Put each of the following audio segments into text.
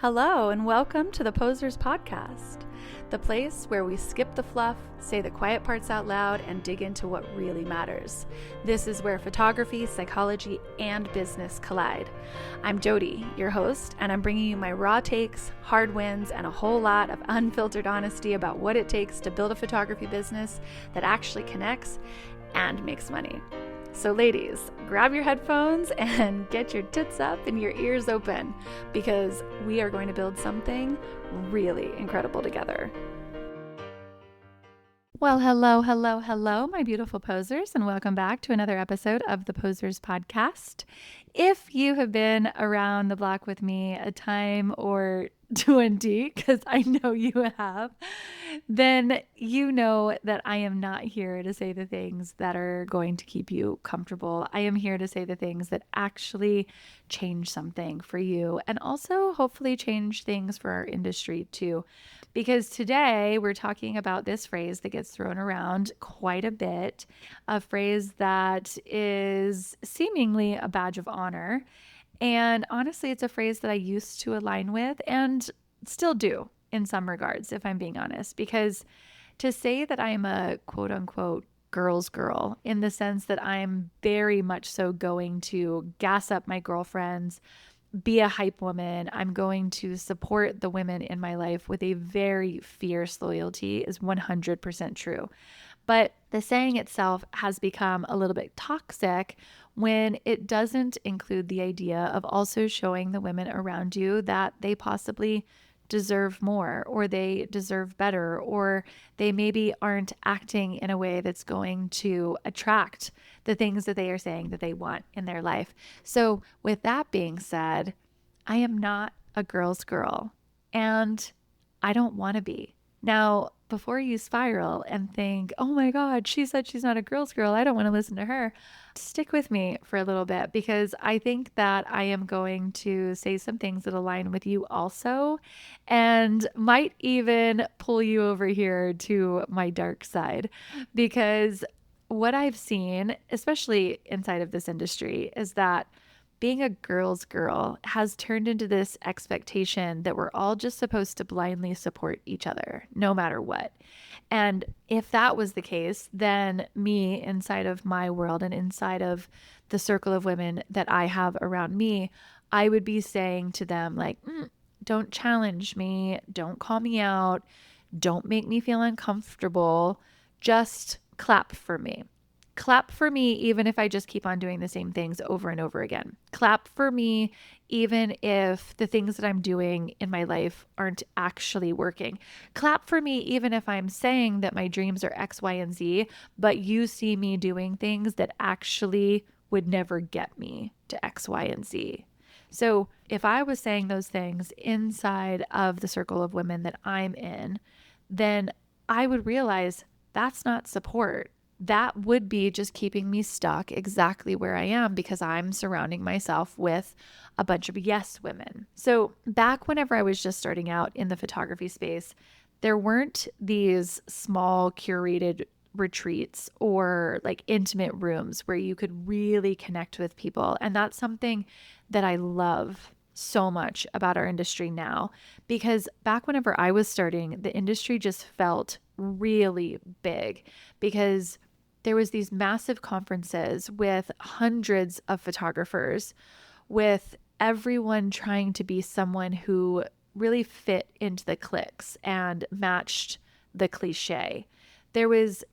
Hello, and welcome to the Posers Podcast, the place where we skip the fluff, say the quiet parts out loud, and dig into what really matters. This is where photography, psychology, and business collide. I'm Jody, your host, and I'm bringing you my raw takes, hard wins, and a whole lot of unfiltered honesty about what it takes to build a photography business that actually connects and makes money. So ladies, grab your headphones and get your tits up and your ears open because we are going to build something really incredible together. Well, hello, my beautiful posers, and welcome back to another episode of the Posers Podcast. If you have been around the block with me a time or 20, because I know you have, then you know that I am not here to say the things that are going to keep you comfortable. I am here to say the things that actually change something for you and also hopefully change things for our industry too. Because today we're talking about this phrase that gets thrown around quite a bit, a phrase that is seemingly a badge of honor. And honestly, it's a phrase that I used to align with and still do in some regards, if I'm being honest, because to say that I'm a quote unquote girl's girl in the sense that I'm very much so going to gas up my girlfriends, be a hype woman, I'm going to support the women in my life with a very fierce loyalty is 100% true. But the saying itself has become a little bit toxic when it doesn't include the idea of also showing the women around you that they possibly deserve more, or they deserve better, or they maybe aren't acting in a way that's going to attract the things that they are saying that they want in their life. So with that being said, I am not a girl's girl, and I don't want to be. Now, before you spiral and think, oh my God, she said she's not a girl's girl, I don't want to listen to her, stick with me for a little bit because I think that I am going to say some things that align with you also and might even pull you over here to my dark side because what I've seen, especially inside of this industry, is that being a girl's girl has turned into this expectation that we're all just supposed to blindly support each other, no matter what. And if that was the case, then me inside of my world and inside of the circle of women that I have around me, I would be saying to them like, don't challenge me, don't call me out, don't make me feel uncomfortable, just clap for me. Clap for me even if I just keep on doing the same things over and over again. Clap for me even if the things that I'm doing in my life aren't actually working. Clap for me even if I'm saying that my dreams are X, Y, and Z, but you see me doing things that actually would never get me to X, Y, and Z. So if I was saying those things inside of the circle of women that I'm in, then I would realize that's not support. That would be just keeping me stuck exactly where I am because I'm surrounding myself with a bunch of yes women. So back whenever I was just starting out in the photography space, there weren't these small curated retreats or like intimate rooms where you could really connect with people. And that's something that I love so much about our industry now, because back whenever I was starting, the industry just felt really big because there was these massive conferences with hundreds of photographers, with everyone trying to be someone who really fit into the cliques and matched the cliche. There was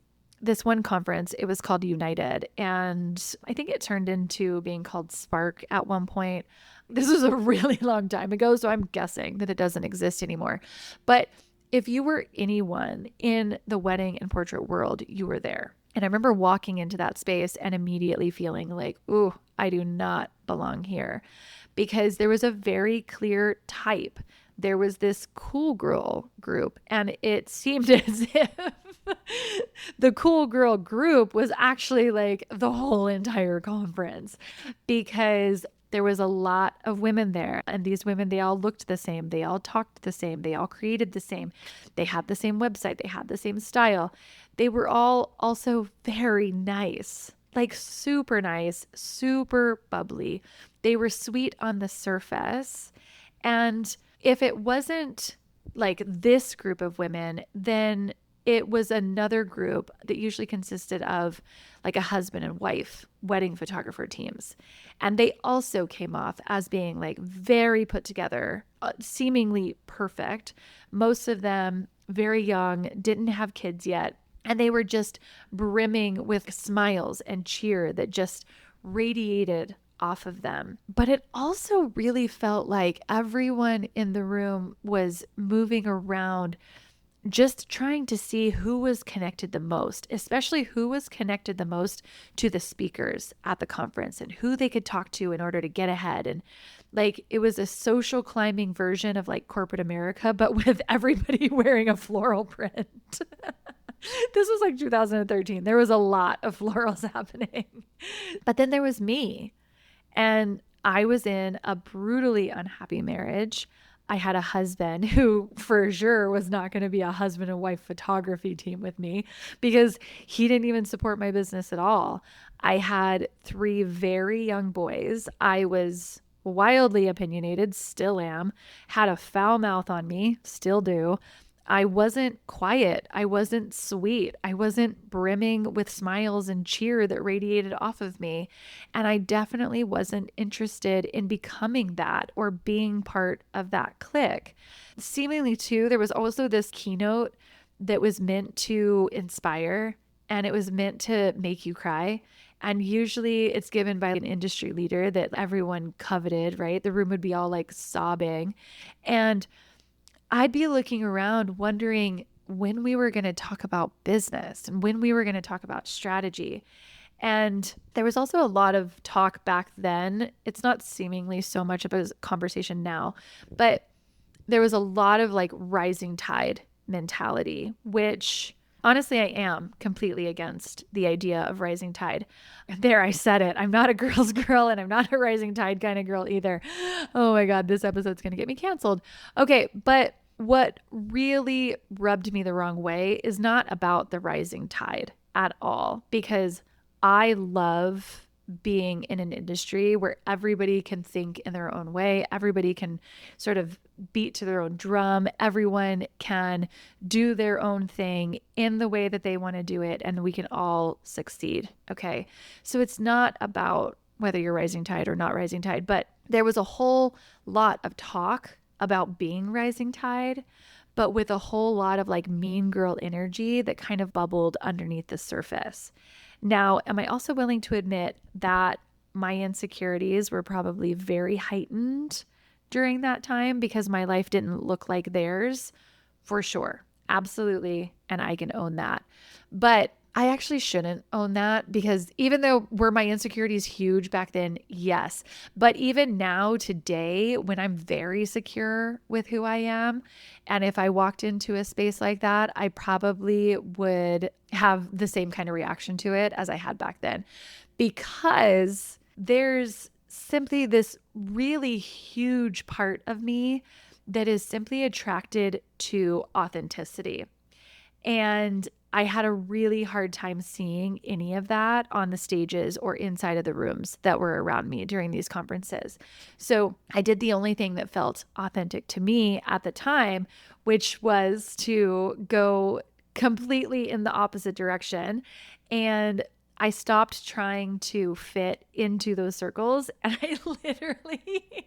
this one conference, it was called United, and I think it turned into being called Spark at one point. This was a really long time ago, so I'm guessing that it doesn't exist anymore. But if you were anyone in the wedding and portrait world, you were there. And I remember walking into that space and immediately feeling like, ooh, I do not belong here, because there was a very clear type. There was this cool girl group, and it seemed as if the cool girl group was actually like the whole entire conference, because there was a lot of women there, and these women, they all looked the same. They all talked the same. They all created the same. They had the same website. They had the same style. They were all also very nice, like super nice, super bubbly. They were sweet on the surface. And if it wasn't like this group of women, then it was another group that usually consisted of like a husband and wife wedding photographer teams. And they also came off as being like very put together, seemingly perfect. Most of them very young, didn't have kids yet. And they were just brimming with smiles and cheer that just radiated off of them. But it also really felt like everyone in the room was moving around just trying to see who was connected the most, especially who was connected the most to the speakers at the conference and who they could talk to in order to get ahead. And like it was a social climbing version of like corporate America, but with everybody wearing a floral print. This was like 2013. There was a lot of florals happening. But then there was me. And I was in a brutally unhappy marriage. I had a husband who for sure was not going to be a husband and wife photography team with me because he didn't even support my business at all. I had 3 very young boys. I was wildly opinionated, still am, had a foul mouth on me, still do. I wasn't quiet. I wasn't sweet. I wasn't brimming with smiles and cheer that radiated off of me. And I definitely wasn't interested in becoming that or being part of that clique. Seemingly, too, there was also this keynote that was meant to inspire and it was meant to make you cry. And usually it's given by an industry leader that everyone coveted, right? The room would be all like sobbing. And I'd be looking around wondering when we were going to talk about business and when we were going to talk about strategy. And there was also a lot of talk back then. It's not seemingly so much of a conversation now, but there was a lot of like rising tide mentality, which honestly, I am completely against the idea of rising tide. There, I said it. I'm not a girl's girl and I'm not a rising tide kind of girl either. Oh my God, this episode's going to get me canceled. Okay, but what really rubbed me the wrong way is not about the rising tide at all, because I love being in an industry where everybody can think in their own way. Everybody can sort of beat to their own drum. Everyone can do their own thing in the way that they want to do it, and we can all succeed. Okay. So it's not about whether you're rising tide or not rising tide, but there was a whole lot of talk about being rising tide, but with a whole lot of like mean girl energy that kind of bubbled underneath the surface. Now, am I also willing to admit that my insecurities were probably very heightened during that time because my life didn't look like theirs? For sure. Absolutely. And I can own that. But I actually shouldn't own that because even though were my insecurities huge back then, yes. But even now, today, when I'm very secure with who I am, and if I walked into a space like that, I probably would have the same kind of reaction to it as I had back then, because there's simply this really huge part of me that is simply attracted to authenticity. And I had a really hard time seeing any of that on the stages or inside of the rooms that were around me during these conferences. So I did the only thing that felt authentic to me at the time, which was to go completely in the opposite direction. And I stopped trying to fit into those circles. And I literally,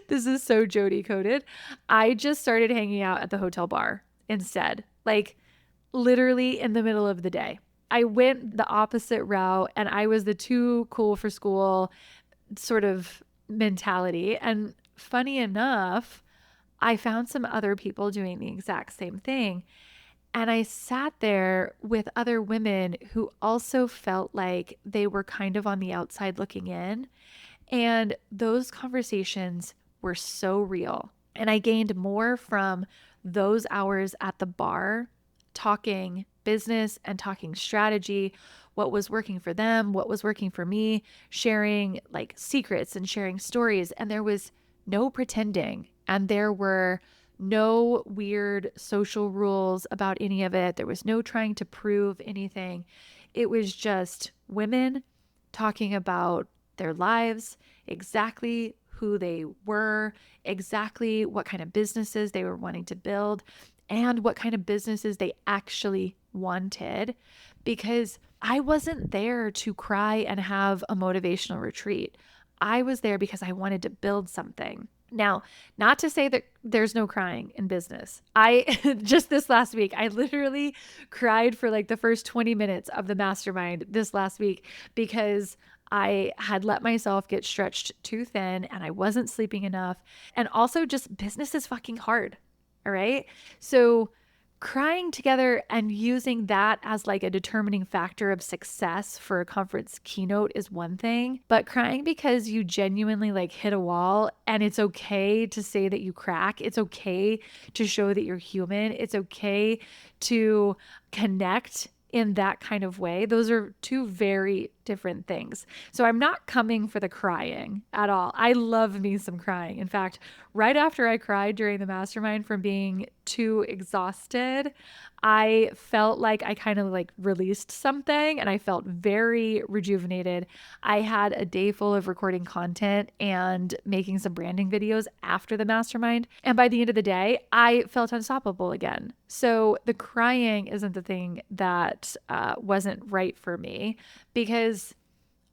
this is so Jody coded, I just started hanging out at the hotel bar instead. Like, literally in the middle of the day. I went the opposite route and I was the too cool for school sort of mentality. And funny enough, I found some other people doing the exact same thing. And I sat there with other women who also felt like they were kind of on the outside looking in. And those conversations were so real. And I gained more from those hours at the bar talking business and talking strategy, what was working for them, what was working for me, sharing like secrets and sharing stories. And there was no pretending. And there were no weird social rules about any of it. There was no trying to prove anything. It was just women talking about their lives, exactly who they were, exactly what kind of businesses they were wanting to build, and what kind of businesses they actually wanted, because I wasn't there to cry and have a motivational retreat. I was there because I wanted to build something. Now, not to say that there's no crying in business. Just this last week, I literally cried for like the first 20 minutes of the mastermind this last week because I had let myself get stretched too thin and I wasn't sleeping enough. And also, just business is fucking hard. All right. So, crying together and using that as like a determining factor of success for a conference keynote is one thing, but crying because you genuinely like hit a wall, and it's okay to say that you crack. It's okay to show that you're human. It's okay to connect in that kind of way. Those are two very different things. So I'm not coming for the crying at all. I love me some crying. In fact, right after I cried during the mastermind from being too exhausted, I felt like I kind of like released something and I felt very rejuvenated. I had a day full of recording content and making some branding videos after the mastermind. And by the end of the day, I felt unstoppable again. So the crying isn't the thing that wasn't right for me, because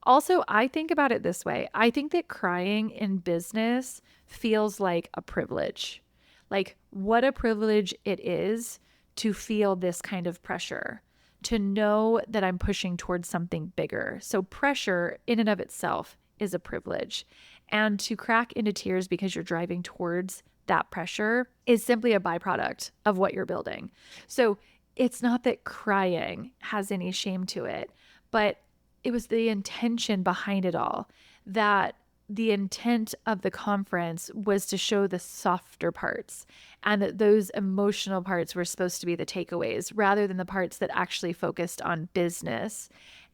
also, I think about it this way. I think that crying in business feels like a privilege. Like, what a privilege it is to feel this kind of pressure, to know that I'm pushing towards something bigger. So, pressure in and of itself is a privilege. And to crack into tears because you're driving towards that pressure is simply a byproduct of what you're building. So, it's not that crying has any shame to it, but it was the intention behind it all. That the intent of the conference was to show the softer parts, and that those emotional parts were supposed to be the takeaways rather than the parts that actually focused on business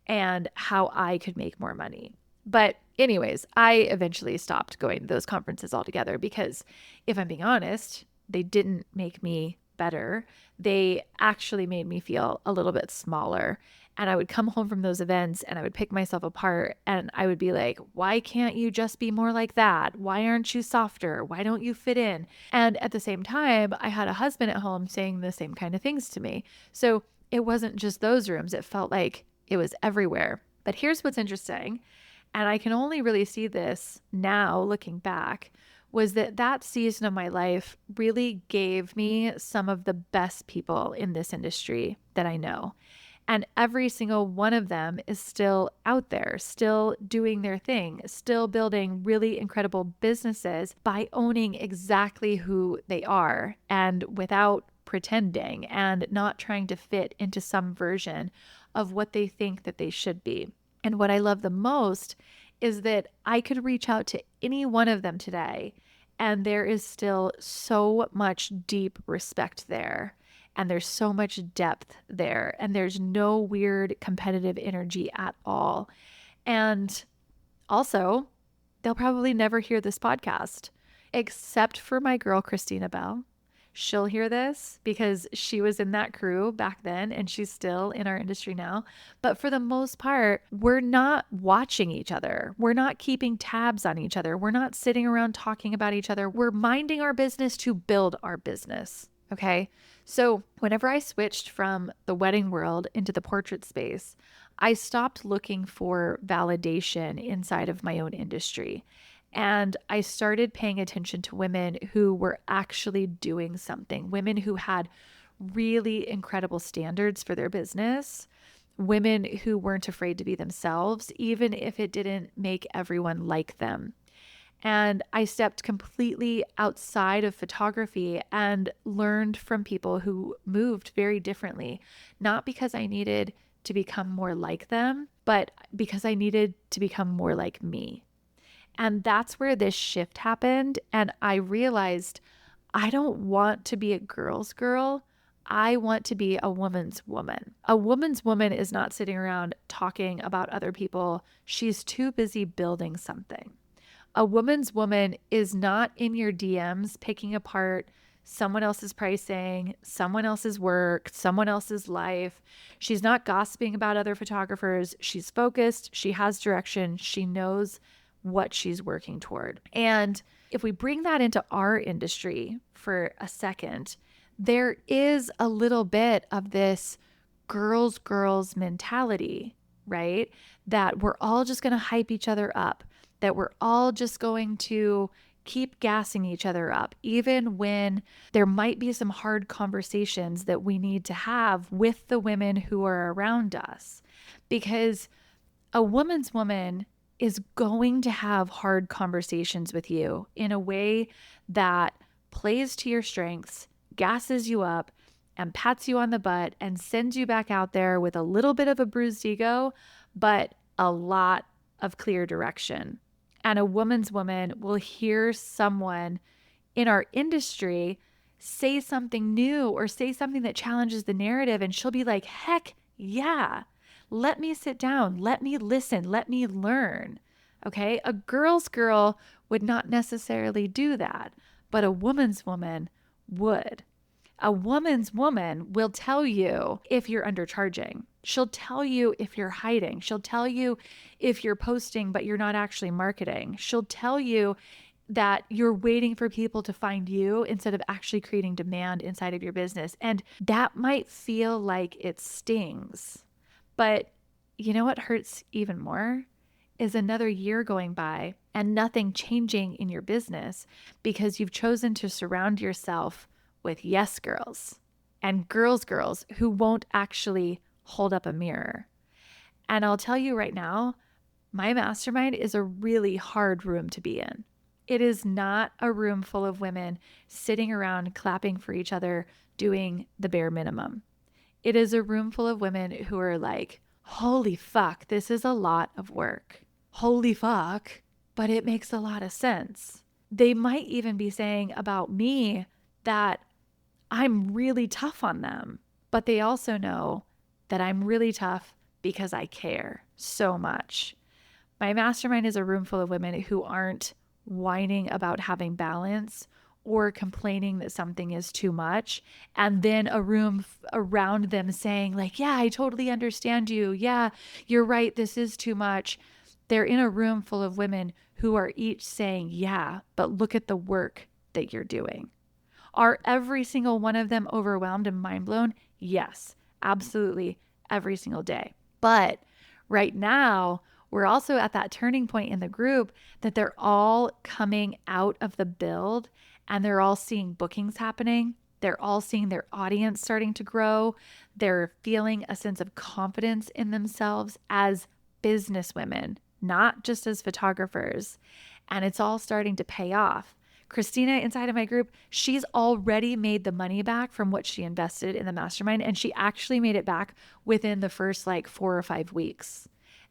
and how I could make more money. But anyways, I eventually stopped going to those conferences altogether because, if I'm being honest, they didn't make me better. They actually made me feel a little bit smaller. And I would come home from those events and I would pick myself apart and I would be like, why can't you just be more like that? Why aren't you softer? Why don't you fit in? And at the same time, I had a husband at home saying the same kind of things to me. So it wasn't just those rooms. It felt like it was everywhere. But here's what's interesting. And I can only really see this now looking back, was that that season of my life really gave me some of the best people in this industry that I know. And every single one of them is still out there, still doing their thing, still building really incredible businesses by owning exactly who they are and without pretending and not trying to fit into some version of what they think that they should be. And what I love the most is that I could reach out to any one of them today, and there is still so much deep respect there. And there's so much depth there. And there's no weird competitive energy at all. And also, they'll probably never hear this podcast, except for my girl, Christina Bell. She'll hear this because she was in that crew back then and she's still in our industry now. But for the most part, we're not watching each other. We're not keeping tabs on each other. We're not sitting around talking about each other. We're minding our business to build our business. Okay. So whenever I switched from the wedding world into the portrait space, I stopped looking for validation inside of my own industry. And I started paying attention to women who were actually doing something, women who had really incredible standards for their business, women who weren't afraid to be themselves, even if it didn't make everyone like them. And I stepped completely outside of photography and learned from people who moved very differently, not because I needed to become more like them, but because I needed to become more like me. And that's where this shift happened. And I realized I don't want to be a girl's girl. I want to be a woman's woman. A woman's woman is not sitting around talking about other people. She's too busy building something. A woman's woman is not in your DMs picking apart someone else's pricing, someone else's work, someone else's life. She's not gossiping about other photographers. She's focused. She has direction. She knows what she's working toward. And if we bring that into our industry for a second, there is a little bit of this girls mentality, right? That we're all just going to hype each other up, that we're all just going to keep gassing each other up, even when there might be some hard conversations that we need to have with the women who are around us. Because a woman's woman is going to have hard conversations with you in a way that plays to your strengths, gasses you up, and pats you on the butt and sends you back out there with a little bit of a bruised ego, but a lot of clear direction. And a woman's woman will hear someone in our industry say something new or say something that challenges the narrative, and she'll be like, heck yeah, let me sit down, let me listen, let me learn. Okay, a girl's girl would not necessarily do that, but a woman's woman would. A woman's woman will tell you if you're undercharging. She'll tell you if you're hiding. She'll tell you if you're posting, but you're not actually marketing. She'll tell you that you're waiting for people to find you instead of actually creating demand inside of your business. And that might feel like it stings. But you know what hurts even more? Is another year going by and nothing changing in your business because you've chosen to surround yourself with yes girls and girls who won't actually hold up a mirror. And I'll tell you right now, my mastermind is a really hard room to be in. It is not a room full of women sitting around clapping for each other, doing the bare minimum. It is a room full of women who are like, holy fuck, this is a lot of work. Holy fuck, but it makes a lot of sense. They might even be saying about me that I'm really tough on them, but they also know that I'm really tough because I care so much. My mastermind is a room full of women who aren't whining about having balance or complaining that something is too much, and then a room around them saying like, yeah, I totally understand you. Yeah, you're right. This is too much. They're in a room full of women who are each saying, yeah, but look at the work that you're doing. Are every single one of them overwhelmed and mind blown? Yes, absolutely, every single day. But right now, we're also at that turning point in the group that they're all coming out of the build and they're all seeing bookings happening. They're all seeing their audience starting to grow. They're feeling a sense of confidence in themselves as business women, not just as photographers. And it's all starting to pay off. Christina inside of my group, she's already made the money back from what she invested in the mastermind. And she actually made it back within the first like 4 or 5 weeks.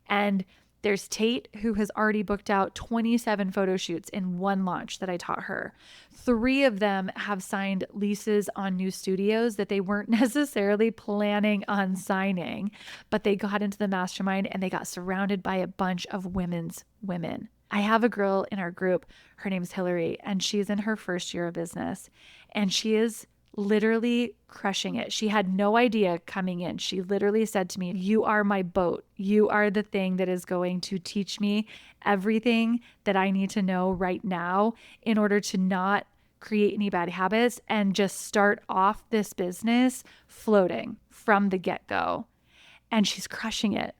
And there's Tate, who has already booked out 27 photo shoots in one launch that I taught her. 3 of them have signed leases on new studios that they weren't necessarily planning on signing, but they got into the mastermind and they got surrounded by a bunch of women's women. I have a girl in our group, her name's Hillary, and she's in her first year of business, and she is literally crushing it. She had no idea coming in. She literally said to me, you are my boat. You are the thing that is going to teach me everything that I need to know right now in order to not create any bad habits and just start off this business floating from the get-go. And she's crushing it.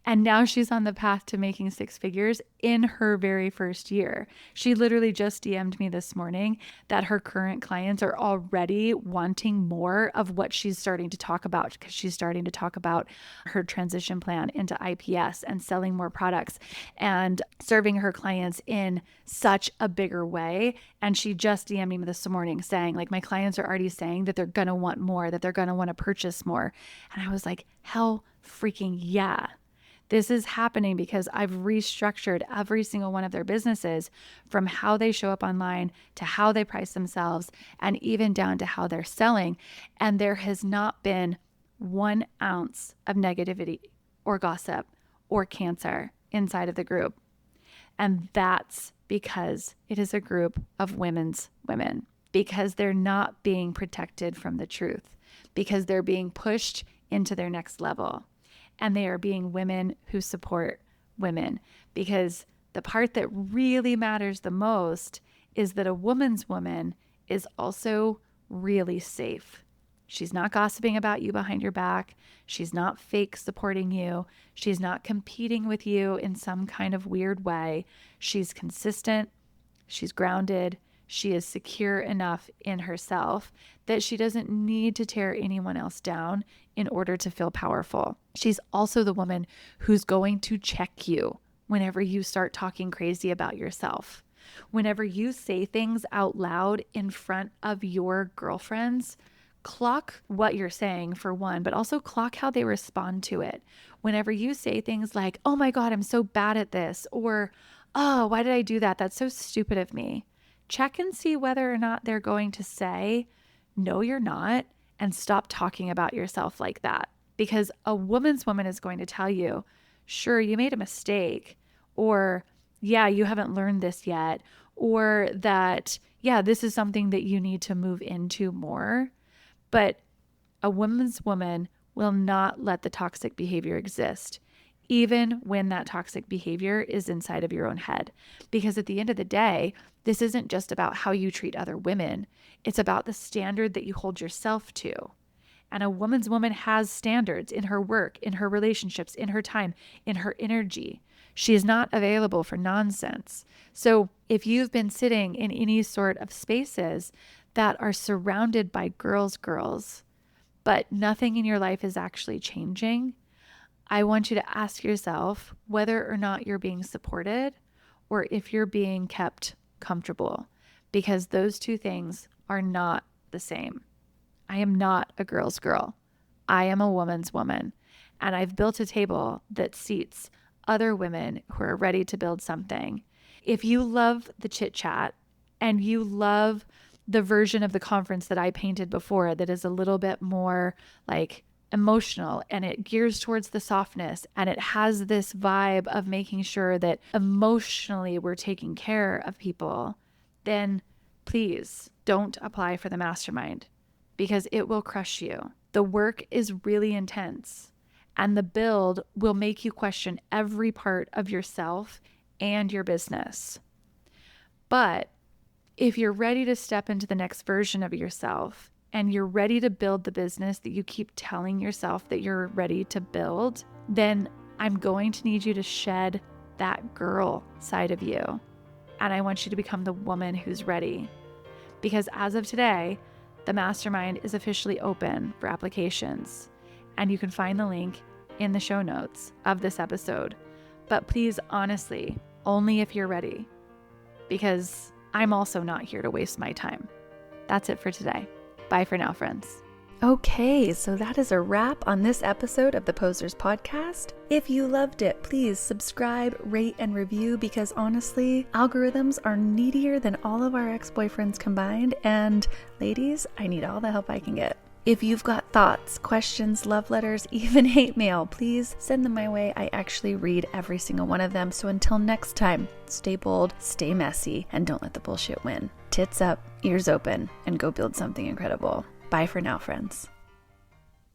And now she's on the path to making 6 figures in her very first year. She literally just DM'd me this morning that her current clients are already wanting more of what she's starting to talk about, because she's starting to talk about her transition plan into IPS and selling more products and serving her clients in such a bigger way. And she just DM'd me this morning saying, like, my clients are already saying that they're going to want more, that they're going to want to purchase more. And I was like, hell freaking yeah. This is happening because I've restructured every single one of their businesses, from how they show up online to how they price themselves and even down to how they're selling. And there has not been 1 ounce of negativity or gossip or cancer inside of the group. And that's because it is a group of women's women, because they're not being protected from the truth, because they're being pushed into their next level. And they are being women who support women, because The part that really matters the most is that a woman's woman is also really safe. She's not gossiping about you behind your back. She's not fake supporting you. She's not competing with you in some kind of weird way. She's consistent. She's grounded. She is secure enough in herself that she doesn't need to tear anyone else down in order to feel powerful. She's also the woman who's going to check you whenever you start talking crazy about yourself. Whenever you say things out loud in front of your girlfriends, clock what you're saying for one, but also clock how they respond to it. Whenever you say things like, oh my God, I'm so bad at this, or, oh, why did I do that? That's so stupid of me. Check and see whether or not they're going to say, no, you're not, and stop talking about yourself like that. Because a woman's woman is going to tell you, sure, you made a mistake, or yeah, you haven't learned this yet, or that, yeah, this is something that you need to move into more. But a woman's woman will not let the toxic behavior exist, even when that toxic behavior is inside of your own head. Because at the end of the day, this isn't just about how you treat other women. It's about the standard that you hold yourself to. And a woman's woman has standards in her work, in her relationships, in her time, in her energy. She is not available for nonsense. So if you've been sitting in any sort of spaces that are surrounded by girls, but nothing in your life is actually changing, I want you to ask yourself whether or not you're being supported or if you're being kept comfortable, because those two things are not the same. I am not a girl's girl. I am a woman's woman. And I've built a table that seats other women who are ready to build something. If you love the chit chat and you love the version of the conference that I painted before that is a little bit more like emotional and it gears towards the softness and it has this vibe of making sure that emotionally we're taking care of people, then please don't apply for the mastermind because it will crush you. The work is really intense and the build will make you question every part of yourself and your business. But if you're ready to step into the next version of yourself and you're ready to build the business that you keep telling yourself that you're ready to build, then I'm going to need you to shed that girl side of you. And I want you to become the woman who's ready. Because as of today, the mastermind is officially open for applications. And you can find the link in the show notes of this episode. But please, honestly, only if you're ready. Because I'm also not here to waste my time. That's it for today. Bye for now, friends. Okay, so that is a wrap on this episode of the Posers Podcast. If you loved it, please subscribe, rate, and review because honestly, algorithms are needier than all of our ex-boyfriends combined. And ladies, I need all the help I can get. If you've got thoughts, questions, love letters, even hate mail, please send them my way. I actually read every single one of them. So until next time, stay bold, stay messy, and don't let the bullshit win. Tits up, ears open, and go build something incredible. Bye for now, friends.